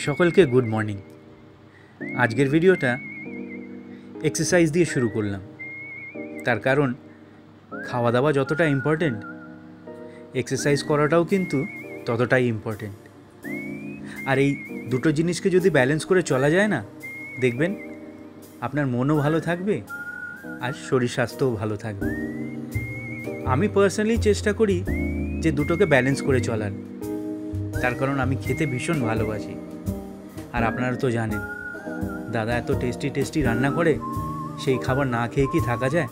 সকলকে good morning. আজকের ভিডিওটা এক্সারসাইজ দিয়ে শুরু করলাম। তার কারণ খাওয়া দাওয়া যতটা ইম্পর্টেন্ট, এক্সারসাইজ করাটাও কিন্তু ততটাই ইম্পর্টেন্ট। আর এই দুটো জিনিসকে যদি ব্যালেন্স করে চলা যায় না, দেখবেন আপনার মনও ভালো থাকবে আর শরীর স্বাস্থ্যও ভালো থাকবে। আমি পার্সোনালি চেষ্টা করি যে দুটোকে ব্যালেন্স করে চলার। তার কারণ আমি খেতে ভীষণ ভালোবাসি। আর আপনারা তো জানেন, দাদা এত টেস্টি রান্না করে, সেই খাবার না খেয়ে কি থাকা যায়?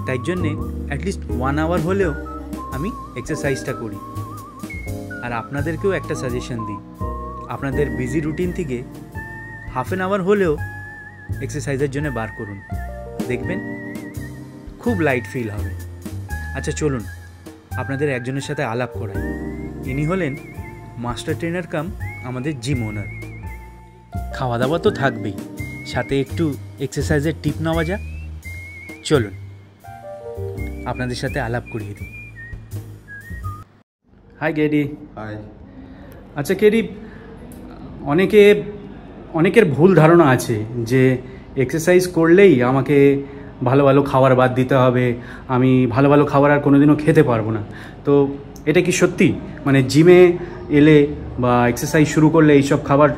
তাই জন্যে অ্যাটলিস্ট 1 আওয়ার হলেও আমি এক্সারসাইজটা করি। আর আপনাদেরকেও একটা সাজেশন দিই, আপনাদের বিজি রুটিন থেকে হাফ অ্যান আওয়ার হলেও এক্সারসাইজের জন্য বার করুন, দেখবেন খুব লাইট ফিল হবে। আচ্ছা চলুন আপনাদের একজনের সাথে আলাপ করাই। ইনি হলেন মাস্টার ট্রেনার কাম আমাদের জিম ওনার। খাওয়া দাওয়া তো থাকবেই, সাথে একটু এক্সারসাইজের টিপ নেওয়া যাক। চলুন আপনাদের সাথে আলাপ করিয়ে দিই। Hi KD. হাই। আচ্ছা কেডি, অনেকের ভুল ধারণা আছে যে এক্সারসাইজ করলেই আমাকে ভালো ভালো খাবার বাদ দিতে হবে, আমি ভালো ভালো খাবার আর কোনোদিনও খেতে পারবো না। তো এটা কি সত্যি? মানে জিমে এলে বা এক্সারসাইজ শুরু করলে এইসব খাবার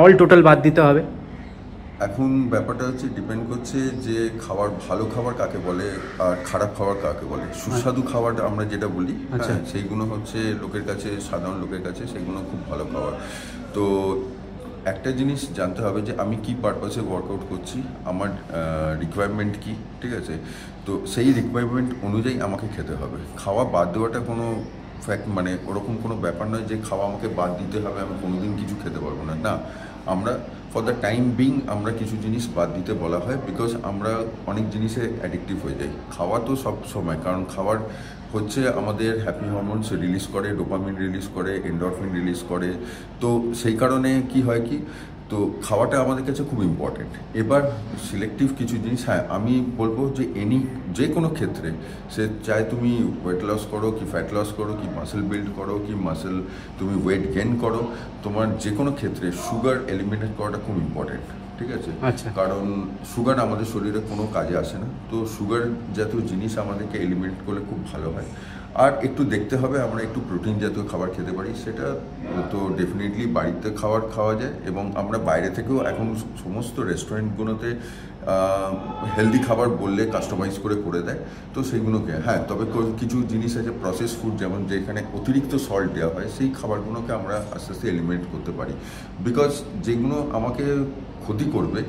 অল টোটাল বাদ দিতে হবে? এখন ব্যাপারটা হচ্ছে ডিপেন্ড করছে যে ভালো খাবার কাকে বলে আর খারাপ খাবার কাকে বলে। সুস্বাদু খাবার আমরা যেটা বলি, সেইগুলো হচ্ছে লোকের কাছে, সাধারণ লোকের কাছে সেগুলো খুব ভালো খাবার। তো একটা জিনিস জানতে হবে যে আমি কি পারপাসে ওয়ার্কআউট করছি, আমার রিকোয়ারমেন্ট কি, ঠিক আছে? তো সেই রিকোয়ারমেন্ট অনুযায়ী আমাকে খেতে হবে। খাওয়া বাদ দেওয়াটা কোনো মানে ওরকম কোনো ব্যাপার নয় যে খাওয়া আমাকে বাদ দিতে হবে, আমি কোনোদিন কিছু খেতে পারবো না। না, আমরা ফর দ্য টাইম বিং আমরা কিছু জিনিস বাদ দিতে বলা হয়, বিকজ আমরা অনেক জিনিসে অ্যাডিকটিভ হয়ে যাই। খাওয়া তো সব সময়, কারণ খাবার হচ্ছে আমাদের হ্যাপি হরমোনস রিলিজ করে, ডোপামিন রিলিজ করে, এন্ডরফিন রিলিজ করে। তো সেই কারণে কি হয় কি, তো খাওয়াটা আমাদের কাছে খুব ইম্পর্টেন্ট। এবার সিলেক্টিভ কিছু জিনিস, আমি বলবো যে যে কোনো ক্ষেত্রে, সে চাই তুমি ওয়েট লস করো কি ফ্যাট লস করো কি মাসেল বিল্ড করো কি তুমি ওয়েট গেইন করো, তোমার যে কোনো ক্ষেত্রে সুগার এলিমিনেট করাটা খুব ইম্পর্টেন্ট, ঠিক আছে? আচ্ছা। কারণ সুগার আমাদের শরীরে কোনো কাজে আসে না, তো সুগার জাতীয় জিনিস আমাদেরকে এলিমিনেট করলে খুব ভালো হয়। আর একটু দেখতে হবে আমরা একটু প্রোটিন জাতীয় খাবার খেতে পারি, সেটা তো ডেফিনেটলি বাড়িতে খাওয়া যায়। এবং আমরা বাইরে থেকেও এখন সমস্ত রেস্টুরেন্টগুলোতে হেলদি খাবার বললে কাস্টমাইজ করে দেয়, তো সেইগুলোকে তবে কিছু জিনিস আছে প্রসেস ফুড, যেমন যেখানে অতিরিক্ত সল্ট দেওয়া হয়, সেই খাবারগুলোকে আমরা আস্তে আস্তে এলিমিনেট করতে পারি। বিকজ যেগুলো আমাকে ক্ষতি করবে,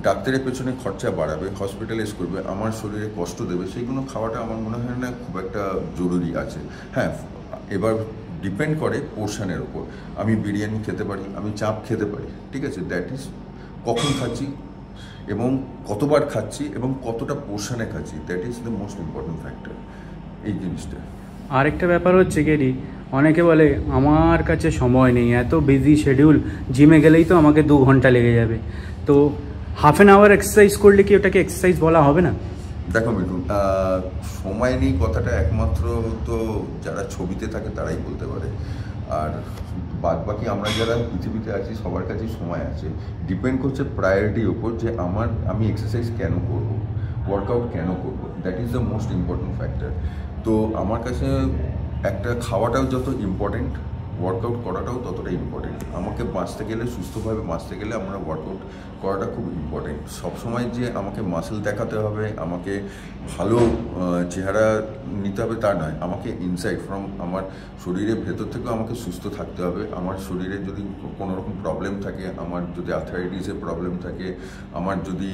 ডাক্তারের পেছনে খরচা বাড়াবে, হসপিটালাইজ করবে, আমার শরীরে কষ্ট দেবে, সেইগুলো খাওয়াটা আমার মনে হয় না খুব একটা জরুরি আছে। এবার ডিপেন্ড করে পোর্শনের ওপর। আমি বিরিয়ানি খেতে পারি, আমি চাপ খেতে পারি, ঠিক আছে? দ্যাট ইজ কখন খাচ্ছি এবং কতবার খাচ্ছি এবং কতটা পোর্শনে খাচ্ছি, that is the most important factor এই জিনিসটা। আরেকটা ব্যাপার হচ্ছে কেডি, অনেকে বলে আমার কাছে সময় নেই, এত বিজি শিডিউল, জিমে গেলেই তো আমাকে 2 ঘন্টা লেগে যাবে। তো হাফ অ্যান আওয়ার এক্সারসাইজ করলে কি ওটাকে এক্সারসাইজ বলা হবে না? দেখো মিঠুন, সময় নেই কথাটা একমাত্র তো যারা ছবিতে থাকে তারাই বলতে পারে। আর বাদ বাকি আমরা যারা পৃথিবীতে আছি সবার কাছেই সময় আছে। ডিপেন্ড করছে প্রায়োরিটির উপর যে আমি এক্সারসাইজ কেন করবো, ওয়ার্কআউট কেন করবো, that is the most important factor. তো আমার কাছে একটা খাওয়াটাও যত ইম্পর্টেন্ট, ওয়ার্কআউট করাটাও ততটা ইম্পর্টেন্ট। আমাকে বাঁচতে গেলে, সুস্থভাবে বাঁচতে গেলে আমরা ওয়ার্কআউট করাটা খুব ইম্পর্টেন্ট। সবসময় যে আমাকে মাসেল দেখাতে হবে, আমাকে ভালো চেহারা নিতে হবে তা নয়, আমাকে ইনসাইড ফ্রম আমার শরীরের ভেতর থেকেও আমাকে সুস্থ থাকতে হবে। আমার শরীরে যদি কোনো রকম প্রবলেম থাকে, আমার যদি আর্থারাইটিসের প্রবলেম থাকে, আমার যদি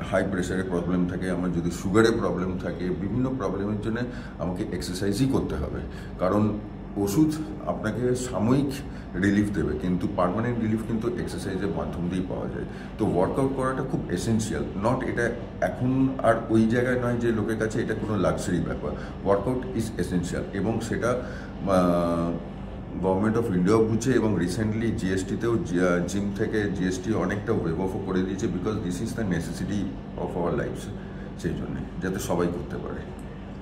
হাই প্রেশারের প্রবলেম থাকে, আমার যদি সুগারের প্রবলেম থাকে, বিভিন্ন প্রবলেমের জন্য আমাকে এক্সারসাইজই করতে হবে। কারণ ওষুধ আপনাকে সাময়িক রিলিফ দেবে, কিন্তু পার্মানেন্ট রিলিফ কিন্তু এক্সারসাইজের মাধ্যম দিয়েই পাওয়া যায়। তো ওয়ার্কআউট করাটা খুব এসেনশিয়াল, নট এটা এখন আর ওই জায়গায় নয় যে লোকের কাছে এটা কোনো লাক্সারি ব্যাপার। ওয়ার্কআউট ইজ এসেনশিয়াল এবং সেটা গভর্নমেন্ট অফ ইন্ডিয়াও বুঝছে এবং রিসেন্টলি জিএসটিতেও জিম থেকে জিএসটি অনেকটা ওয়েভ অফও করে দিয়েছে, because this is the necessity of our life. সেই জন্যে যাতে সবাই করতে পারে।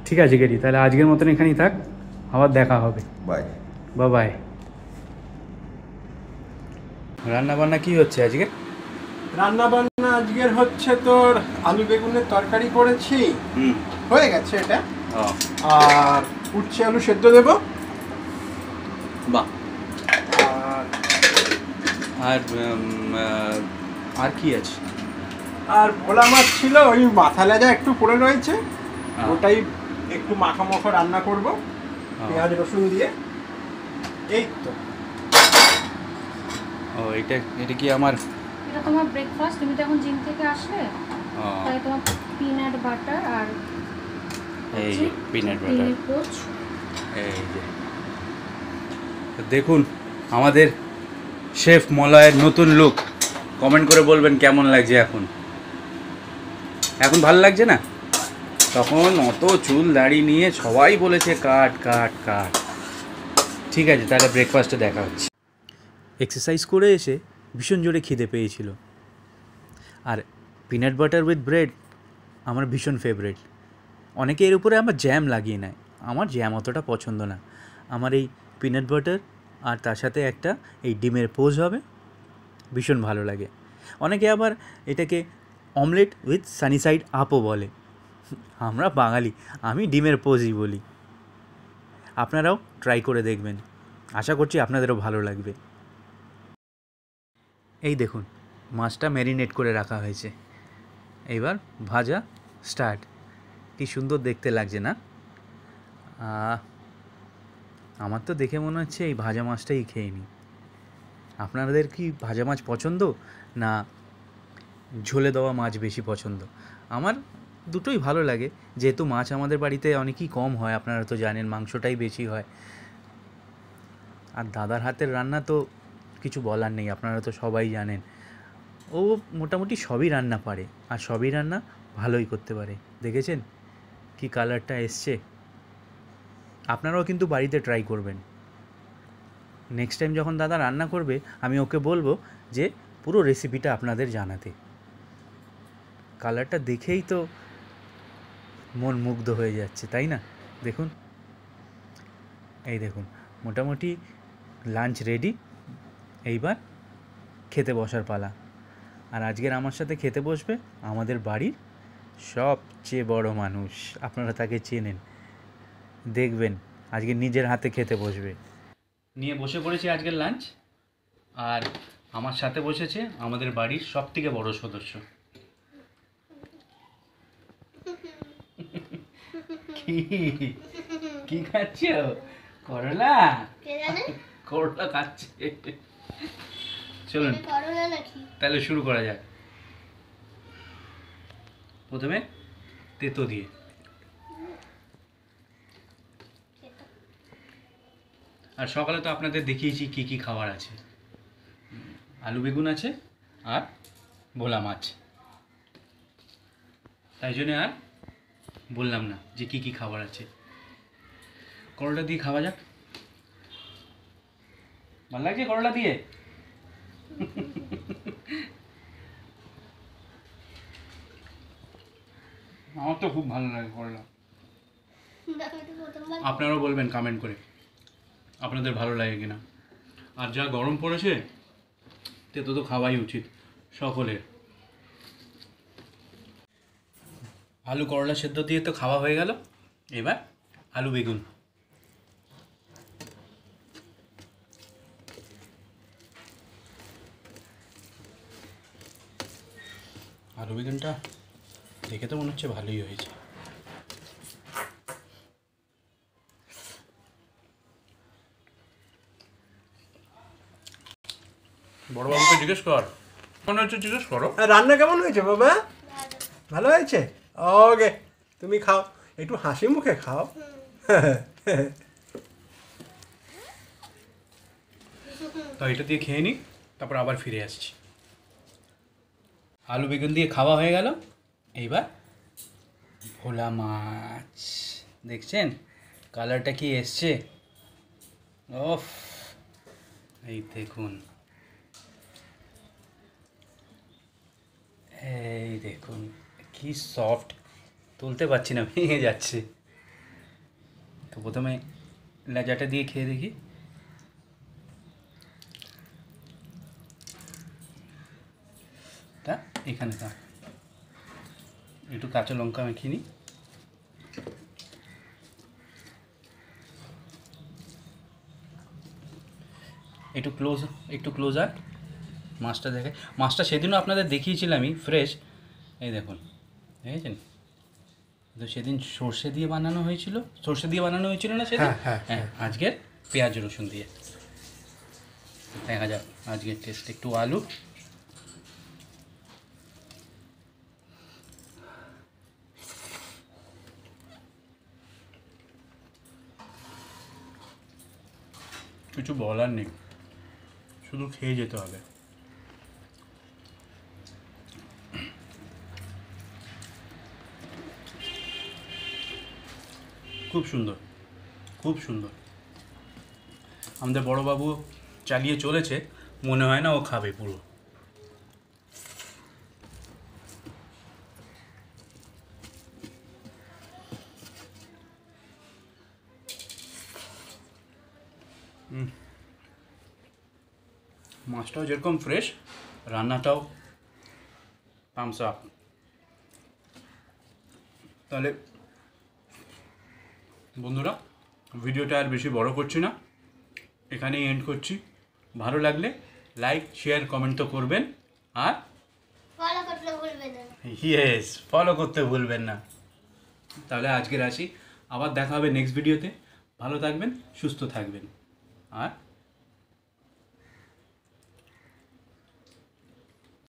ঠিক আছে কেডি, তাহলে আজকের মতন এখানেই থাক, আবার দেখা হবে। বাই। বাই। রান্না বান্না কি হচ্ছে আজকে? রান্না বান্না আজকের হচ্ছে তোর আলু বেগুনের তরকারি করেছি, হয়ে গেছে এটা। আর উচ্ছে আলু সেদ্ধ দেবো। বাহ। আর আর আর কি আছে? আর ভোলা মাছ ছিল, ওই মাথা লেজা একটু পড়ে রয়েছে, ওটাই একটু মাখা মাখা রান্না করব পেঁয়াজ রসুন দিয়ে। এই তো। ও এটা এটা কি আমার? এটা তোমার ব্রেকফাস্ট। তুমি তো এখন জিম থেকে আসলে, তাই তোমার পিনাট বাটার আর এই যে পিনাট বাটার, ডিমের পোচ। এই যে দেখুন আমাদের শেফ মলয়ের নতুন লুক। কমেন্ট করে বলবেন কেমন লাগছে এখন। এখন ভালো লাগছে না? তখন অত চুল দাড়ি নিয়ে সবাই বলেছে কাট কাট কাট। ঠিক আছে, তাহলে ব্রেকফাস্টে দেখা হচ্ছে। এক্সারসাইজ করে এসে ভীষণ জোরে খিদে পেয়েছিল, আর পিনাট বাটার উইথ ব্রেড আমার ভীষণ ফেভারিট। অনেকে এর উপরে আমার জ্যাম লাগিয়ে নেয়, আমার জ্যাম অতটা পছন্দ না। আমার এই পিনাট বাটার আর তার সাথে একটা এই ডিমের পোচ হবে, ভীষণ ভালো লাগে। অনেকে আবার এটাকে অমলেট উইথ সানি সাইড আপও বলে। আমরা বাঙালি, আমি ডিমের পোচই বলি। আপনারাও ট্রাই করে দেখবেন, আশা করছি আপনাদেরও ভালো লাগবে। এই দেখুন মাছটা ম্যারিনেট করে রাখা হয়েছে, এইবার ভাজা স্টার্ট। কি সুন্দর দেখতে লাগছে না? আমার তো দেখে মনে হচ্ছে এই ভাজা মাছটাই খেয়ে নিই। আপনাদের কি ভাজা মাছ পছন্দ না ঝোলে দেওয়া মাছ বেশি পছন্দ? আমার দুটোই ভালো লাগে, যেহেতু মাছ আমাদের বাড়িতে অনেকই কম হয়, আপনারা তো জানেন মাংসটাই বেশি হয়। আর দাদার হাতের রান্না তো কিছু বলার নেই, আপনারা তো সবাই জানেন। ও মোটামুটি সবই রান্না পারে, আর সবই রান্না ভালোই করতে পারে। দেখেছেন কি কালারটা এসছে? আপনারাও কিন্তু বাড়িতে ট্রাই করবেন। নেক্সট টাইম যখন দাদা রান্না করবে আমি ওকে বলবো যে পুরো রেসিপিটা আপনাদের জানাতে। কালারটা দেখেই তো মন মুগ্ধ হয়ে যাচ্ছে, তাই না? দেখুন, এই দেখুন মোটামুটি লাঞ্চ রেডি। এইবার খেতে বসার পালা। আর আজকের আমার সাথে খেতে বসবে আমাদের বাড়ির সবচেয়ে বড় মানুষ, আপনারা তাকে চেনেন। দেখবেন আজকে নিজের হাতে খেতে বসবে। নিয়ে বসে পড়েছি আজকের লাঞ্চ, আর আমার সাথে বসেছে আমাদের বাড়ির সবথেকে বড় সদস্য। কি কি খাচ্ছ? করলা? করলা খাচ্ছে। চলুন তাহলে শুরু করা যাক। প্রথমে তেতো দিয়ে। আর সকালে তো আপনাদের দেখিয়েছি কি কি খাবার আছে। আলু বেগুন আছে আর ভোলা মাছ, তাই জন্য আর বললাম না যে কি কি খাবার আছে। করলা দিয়ে খাওয়া যাক। ভালো লাগছে করলা দিয়ে? আমার তো খুব ভালো লাগে করলা। আপনারাও বলবেন কমেন্ট করে আপনাদের ভালো লাগে কিনা। আর যা গরম পড়েছে তেতো তো খাওয়াই উচিত সকলের। আলু করলা সেদ্ধ দিয়ে তো খাওয়া হয়ে গেল, এবার আলু বেগুন। আলু বেগুনটা দেখে তো মনে হচ্ছে ভালোই হয়েছে। বড়বাবুকে জিজ্ঞেস কর মনে হচ্ছে, জিজ্ঞেস করো। রান্না কেমন হয়েছে বাবা? ভালো হয়েছে। ওকে, তুমি খাও, একটু হাসি মুখে খাও। তো এটা দিয়ে খেয়ে নিই, তারপর আবার ফিরে আসছি। আলু বেগুন দিয়ে খাওয়া হয়ে গেল, এইবার ভোলা মাছ। দেখছেন কালারটা কি এসছে? ওফ, এই দেখুন, এই দেখুন কি সফট, তুলতে পারছি না, ভেঙে যাচ্ছে। তো প্রথমে লেজাটা দিয়ে খেয়ে দেখি। তা এখানে থাক, একটু কাঁচা লঙ্কা মেখে নিই। একটু ক্লোজার মাছটা দেখে। মাছটা সেদিনও আপনাদের দেখিয়েছিলামই, ফ্রেশ। এই দেখুন, দেখেছেন তো, সেদিন সর্ষে দিয়ে বানানো হয়েছিল না সেদিন? হ্যাঁ, আজকের পেঁয়াজ রসুন দিয়ে। দেখা যাক আজকের টেস্ট। একটু আলু, কিছু বলার নেই, শুধু খেয়ে যেতে হবে। খুব সুন্দর, খুব সুন্দর। আমাদের বড়বাবু চালিয়ে চলেছে, মনে হয় না ও খাবে পুরো। মাছটাও যেরকম ফ্রেশ, রান্নাটাও থামস আপ। তাহলে বন্ধুরা, ভিডিওটা আর বেশি বড় করছি না, এখানেই এন্ড করছি। ভালো লাগলে লাইক, শেয়ার, কমেন্ট তো করবেন, আর ফলো করতে ভুলবেন না। তাহলে আজকের আসি, আবার দেখা হবে নেক্সট ভিডিওতে। ভালো থাকবেন, সুস্থ থাকবেন, আর